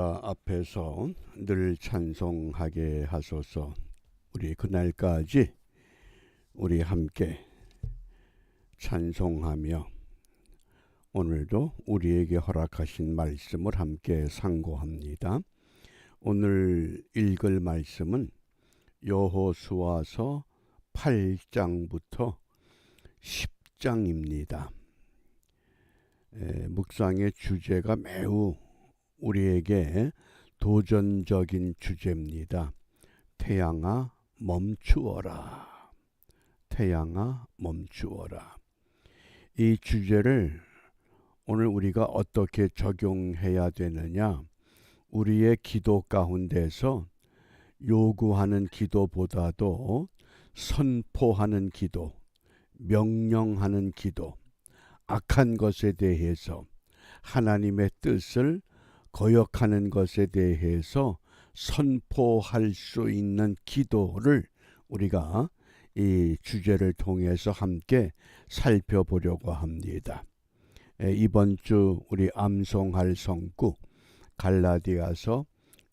앞에서 늘 찬송하게 하소서. 우리 그날까지 우리 함께 찬송하며 오늘도 우리에게 허락하신 말씀을 함께 상고합니다. 오늘 읽을 말씀은 여호수아서 8장부터 10장입니다. 묵상의 주제가 매우 우리에게 도전적인 주제입니다. 태양아 멈추어라. 태양아 멈추어라. 이 주제를 오늘 우리가 어떻게 적용해야 되느냐? 우리의 기도 가운데서 요구하는 기도보다도 선포하는 기도, 명령하는 기도, 악한 것에 대해서 하나님의 뜻을 거역하는 것에 대해서 선포할 수 있는 기도를 우리가 이 주제를 통해서 함께 살펴보려고 합니다. 이번 주 우리 암송할 성구 갈라디아서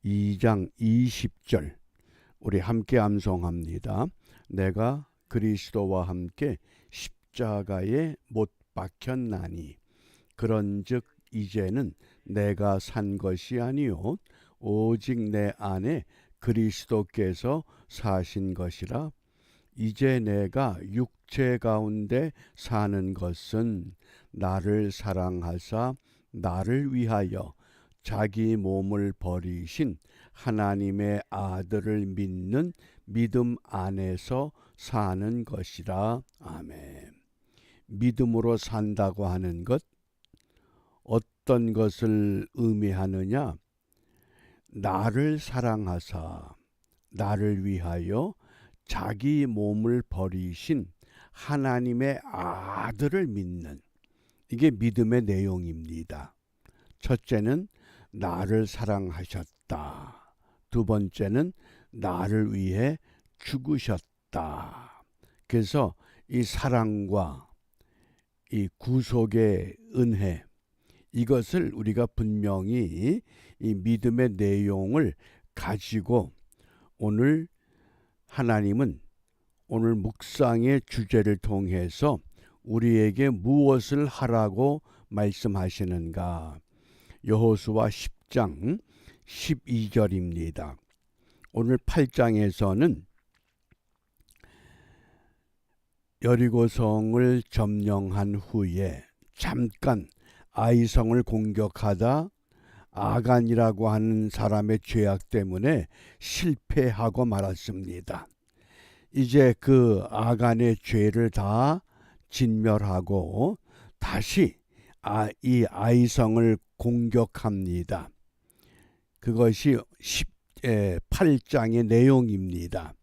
2장 20절 우리 함께 암송합니다. 내가 그리스도와 함께 십자가에 못 박혔나니 그런즉 이제는 내가 산 것이 아니요 오직 내 안에 그리스도께서 사신 것이라. 이제 내가 육체 가운데 사는 것은 나를 사랑하사 나를 위하여 자기 몸을 버리신 하나님의 아들을 믿는 믿음 안에서 사는 것이라. 아멘. 믿음으로 산다고 하는 것, 어떤 것을 의미하느냐? 나를 사랑하사 나를 위하여 자기 몸을 버리신 하나님의 아들을 믿는, 이게 믿음의 내용입니다. 첫째는 나를 사랑하셨다. 두 번째는 나를 위해 죽으셨다. 그래서 이 사랑과 이 구속의 은혜, 이것을 우리가 분명히 이 믿음의 내용을 가지고 오늘 하나님은 오늘 묵상의 주제를 통해서 우리에게 무엇을 하라고 말씀하시는가? 여호수아 10장 12절입니다. 오늘 8장에서는 여리고성을 점령한 후에 잠깐 아이성을 공격하다 아간이라고 하는 사람의 죄악 때문에 실패하고 말았습니다. 이제 그 아간의 죄를 다 진멸하고 다시 이 아이성을 공격합니다. 그것이 8장의 내용입니다.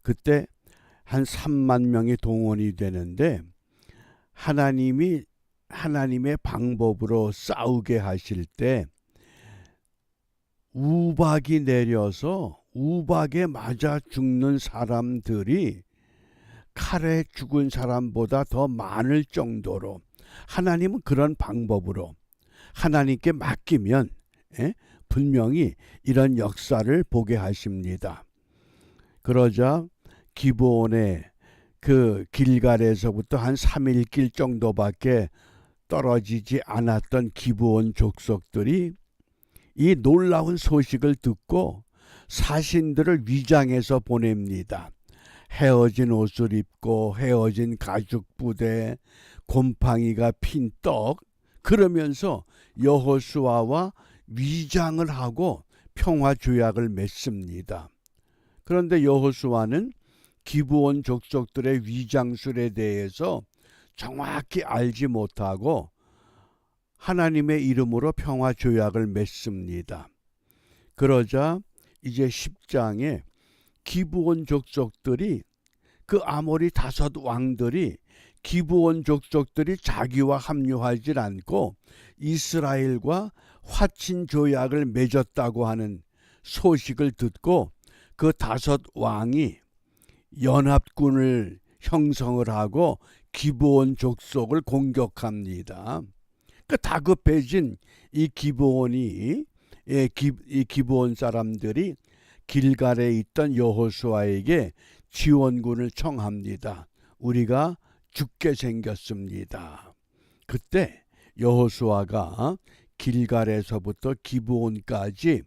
그때 한 3만 명이 동원이 되는데 하나님의 방법으로 싸우게 하실 때 우박이 내려서 우박에 맞아 죽는 사람들이 칼에 죽은 사람보다 더 많을 정도로 하나님은 그런 방법으로 하나님께 맡기면 분명히 이런 역사를 보게 하십니다. 그러자 기브온의 그 길갈에서부터 한 3일 길 정도밖에 떨어지지 않았던 기브온 족속들이 이 놀라운 소식을 듣고 사신들을 위장해서 보냅니다. 헤어진 옷을 입고 헤어진 가죽 부대, 곰팡이가 핀 떡, 그러면서 여호수아와 위장을 하고 평화 조약을 맺습니다. 그런데 여호수아는 기브온 족속들의 위장술에 대해서 정확히 알지 못하고 하나님의 이름으로 평화 조약을 맺습니다. 그러자 이제 10장에 기브온 족속들이 그 아모리 5 왕들이 기브온 족속들이 자기와 합류하지 않고 이스라엘과 화친 조약을 맺었다고 하는 소식을 듣고 그 5 왕이 연합군을 형성을 하고 기브온 족속을 공격합니다. 그 다급해진 이 기브온이 이 기브온 사람들이 길갈에 있던 여호수아에게 지원군을 청합니다. 우리가 죽게 생겼습니다. 그때 여호수아가 길갈에서부터 기브온까지,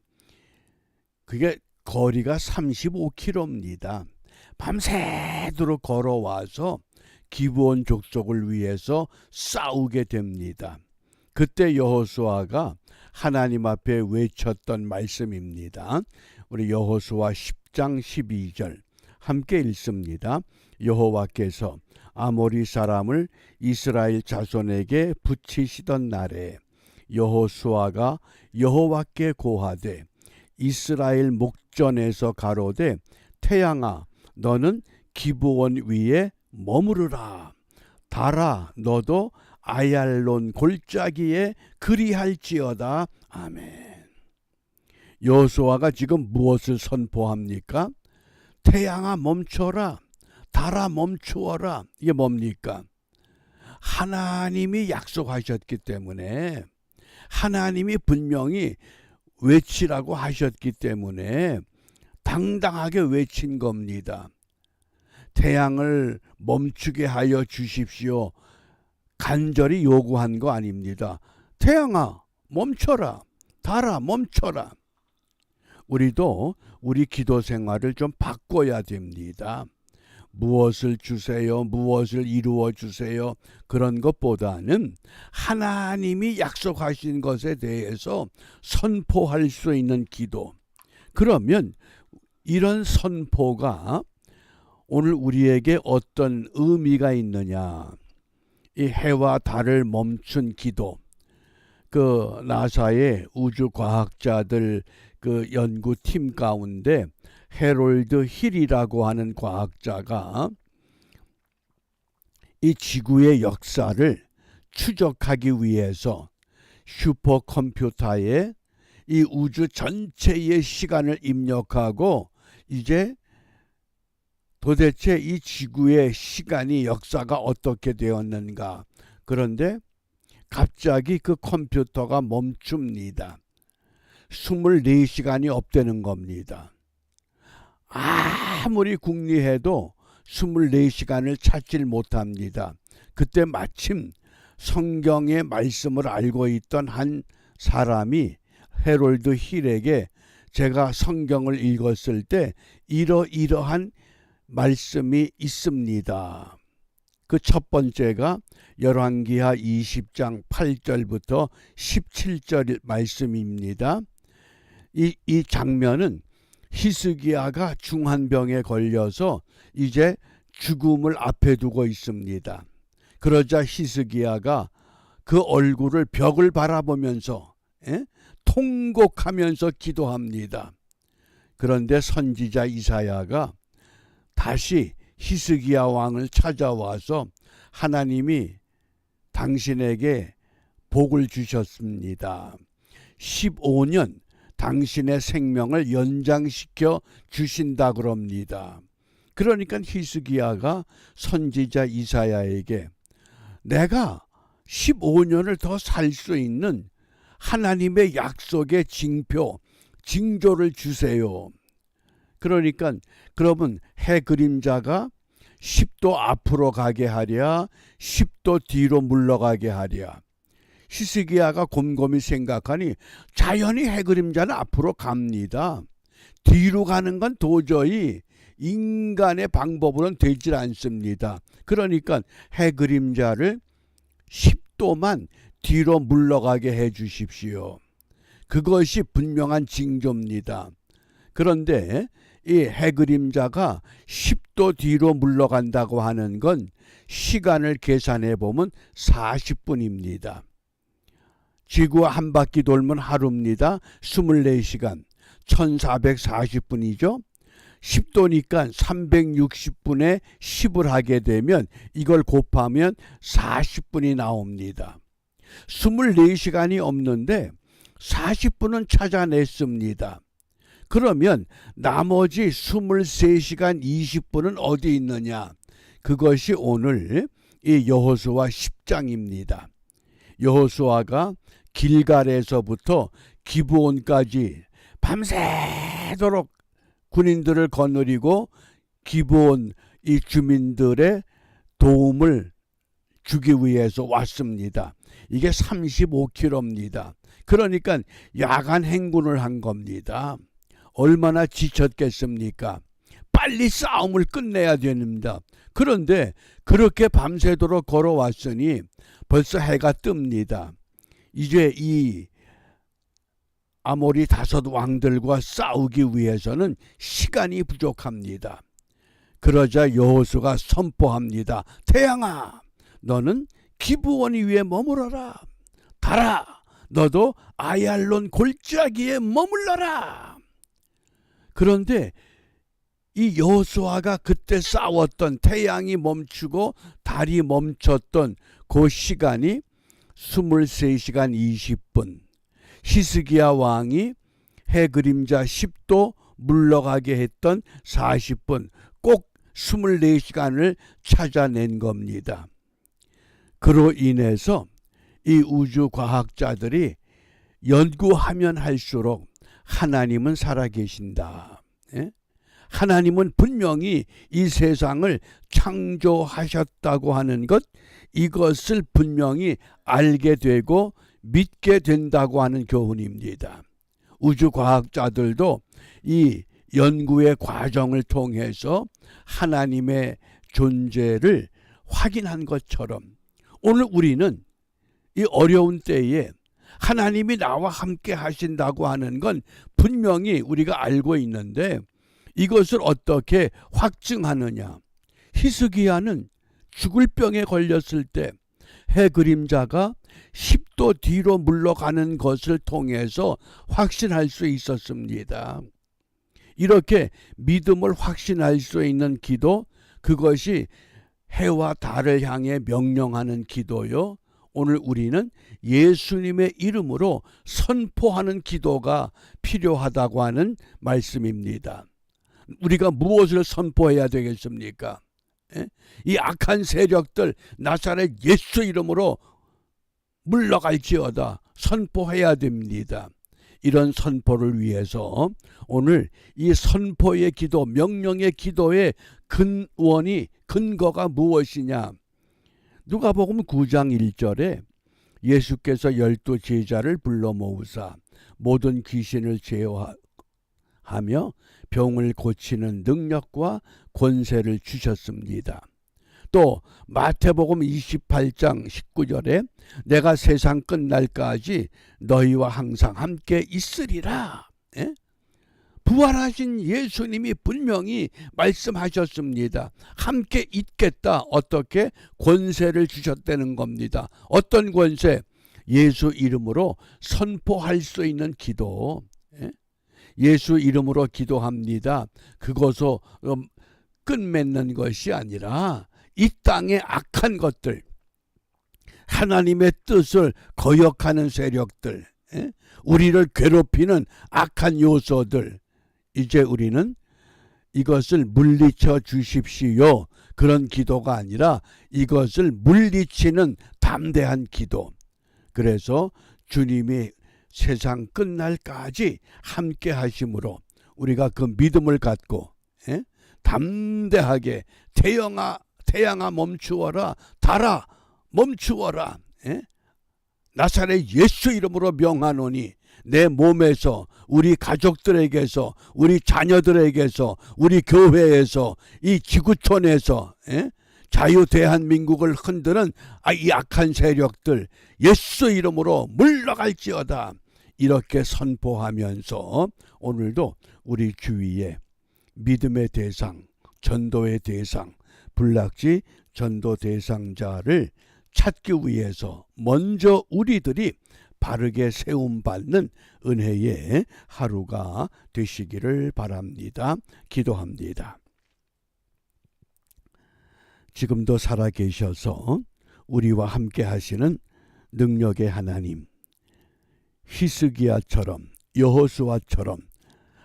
그게 거리가 35km입니다. 밤새도록 걸어와서 기브온 족속을 위해서 싸우게 됩니다. 그때 여호수아가 하나님 앞에 외쳤던 말씀입니다. 우리 여호수아 10장 12절 함께 읽습니다. 여호와께서 아모리 사람을 이스라엘 자손에게 붙이시던 날에 여호수아가 여호와께 고하되 이스라엘 목전에서 가로되 태양아 너는 기브온 위에 머무르라. 달아 너도 아얄론 골짜기에 그리할지어다. 아멘. 여호수아가 지금 무엇을 선포합니까? 태양아 멈춰라. 달아 멈추어라. 이게 뭡니까? 하나님이 약속하셨기 때문에, 하나님이 분명히 외치라고 하셨기 때문에 당당하게 외친 겁니다. 태양을 멈추게 하여 주십시오. 간절히 요구한 거 아닙니다. 태양아 멈춰라. 달아 멈춰라. 우리도 우리 기도 생활을 좀 바꿔야 됩니다. 무엇을 주세요, 무엇을 이루어 주세요, 그런 것보다는 하나님이 약속하신 것에 대해서 선포할 수 있는 기도. 그러면 이런 선포가 오늘 우리에게 어떤 의미가 있느냐. 이 해와 달을 멈춘 기도. 그 나사의 우주과학자들 그 연구팀 가운데 해롤드 힐이라고 하는 과학자가 이 지구의 역사를 추적하기 위해서 슈퍼컴퓨터에 이 우주 전체의 시간을 입력하고 이제 도대체 이 지구의 시간이 역사가 어떻게 되었는가. 그런데 갑자기 그 컴퓨터가 멈춥니다. 24시간이 없다는 겁니다. 아무리 궁리해도 24시간을 찾질 못합니다. 그때 마침 성경의 말씀을 알고 있던 한 사람이 해롤드 힐에게 제가 성경을 읽었을 때 이러이러한 말씀이 있습니다. 그 첫 번째가 열왕기하 20장 8절부터 17절 말씀입니다. 이 장면은 히스기야가 중한병에 걸려서 이제 죽음을 앞에 두고 있습니다. 그러자 히스기야가 그 얼굴을 벽을 바라보면서 통곡하면서 기도합니다. 그런데 선지자 이사야가 다시 히스기야 왕을 찾아와서 하나님이 당신에게 복을 주셨습니다. 15년 당신의 생명을 연장시켜 주신다 그럽니다. 그러니까 히스기야가 선지자 이사야에게 내가 15년을 더 살 수 있는 하나님의 약속의 징표, 징조를 주세요. 그러니까 그러면 해 그림자가 10도 앞으로 가게 하랴 10도 뒤로 물러가게 하랴. 히스기야가 곰곰이 생각하니 자연히 해 그림자는 앞으로 갑니다. 뒤로 가는 건 도저히 인간의 방법으로는 되질 않습니다. 그러니까 해 그림자를 10도만 뒤로 물러가게 해 주십시오. 그것이 분명한 징조입니다. 그런데 이 해 그림자가 10도 뒤로 물러간다고 하는 건 시간을 계산해 보면 40분입니다. 지구 한 바퀴 돌면 하루입니다. 24시간 1440분이죠. 10도니까 360분에 10을 하게 되면 이걸 곱하면 40분이 나옵니다. 24시간이 없는데 40분은 찾아냈습니다. 그러면 나머지 23시간 20분은 어디 있느냐? 그것이 오늘 이 여호수아 10장입니다. 여호수아가 길갈에서부터 기브온까지 밤새도록 군인들을 거느리고 기브온 이 주민들의 도움을 주기 위해서 왔습니다. 이게 35km입니다. 그러니까 야간 행군을 한 겁니다. 얼마나 지쳤겠습니까? 빨리 싸움을 끝내야 됩니다. 그런데 그렇게 밤새도록 걸어왔으니 벌써 해가 뜹니다. 이제 이 아모리 5 왕들과 싸우기 위해서는 시간이 부족합니다. 그러자 여호수아가 선포합니다. 태양아, 너는 기브온 위에 머물러라. 달아, 너도 아얄론 골짜기에 머물러라. 그런데 이 여호수아가 그때 싸웠던, 태양이 멈추고 달이 멈췄던 그 시간이 23시간 20분, 히스기야 왕이 해 그림자 10도 물러가게 했던 40분, 꼭 24시간을 찾아낸 겁니다. 그로 인해서 이 우주 과학자들이 연구하면 할수록 하나님은 살아계신다. 예? 하나님은 분명히 이 세상을 창조하셨다고 하는 것, 이것을 분명히 알게 되고 믿게 된다고 하는 교훈입니다. 우주 과학자들도 이 연구의 과정을 통해서 하나님의 존재를 확인한 것처럼 오늘 우리는 이 어려운 때에 하나님이 나와 함께 하신다고 하는 건 분명히 우리가 알고 있는데 이것을 어떻게 확증하느냐. 히스기야는 죽을 병에 걸렸을 때 해 그림자가 10도 뒤로 물러가는 것을 통해서 확신할 수 있었습니다. 이렇게 믿음을 확신할 수 있는 기도, 그것이 해와 달을 향해 명령하는 기도요. 오늘 우리는 예수님의 이름으로 선포하는 기도가 필요하다고 하는 말씀입니다. 우리가 무엇을 선포해야 되겠습니까? 이 악한 세력들 나사렛 예수 이름으로 물러갈지어다 선포해야 됩니다. 이런 선포를 위해서 오늘 이 선포의 기도, 명령의 기도의 근거가 무엇이냐. 누가복음 9장 1절에 예수께서 12 제자를 불러 모으사 모든 귀신을 제어하며 병을 고치는 능력과 권세를 주셨습니다. 또 마태복음 28장 19절에 내가 세상 끝날까지 너희와 항상 함께 있으리라. 부활하신 예수님이 분명히 말씀하셨습니다. 함께 있겠다. 어떻게? 권세를 주셨다는 겁니다. 어떤 권세? 예수 이름으로 선포할 수 있는 기도. 예수 이름으로 기도합니다. 그것으로 끝맺는 것이 아니라 이 땅의 악한 것들, 하나님의 뜻을 거역하는 세력들, 우리를 괴롭히는 악한 요소들, 이제 우리는 이것을 물리쳐 주십시오. 그런 기도가 아니라 이것을 물리치는 담대한 기도. 그래서 주님이 세상 끝날까지 함께 하심으로 우리가 그 믿음을 갖고 담대하게 태양아 멈추어라, 달아 멈추어라, 나사렛 예수 이름으로 명하노니 내 몸에서, 우리 가족들에게서, 우리 자녀들에게서, 우리 교회에서, 이 지구촌에서 자유 대한민국을 흔드는 이 악한 세력들 예수 이름으로 물러갈지어다. 이렇게 선포하면서 오늘도 우리 주위에 믿음의 대상, 전도의 대상, 불락지 전도 대상자를 찾기 위해서 먼저 우리들이 바르게 세움받는 은혜의 하루가 되시기를 바랍니다. 기도합니다. 지금도 살아계셔서 우리와 함께 하시는 능력의 하나님, 히스기야처럼 여호수아처럼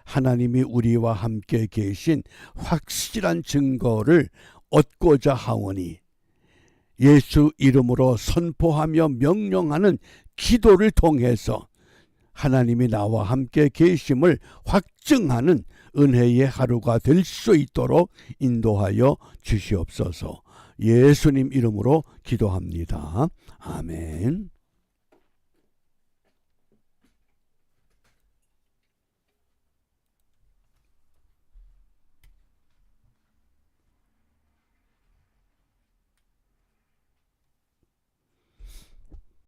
하나님이 우리와 함께 계신 확실한 증거를 얻고자 하오니 예수 이름으로 선포하며 명령하는 기도를 통해서 하나님이 나와 함께 계심을 확증하는 은혜의 하루가 될 수 있도록 인도하여 주시옵소서. 예수님 이름으로 기도합니다. 아멘.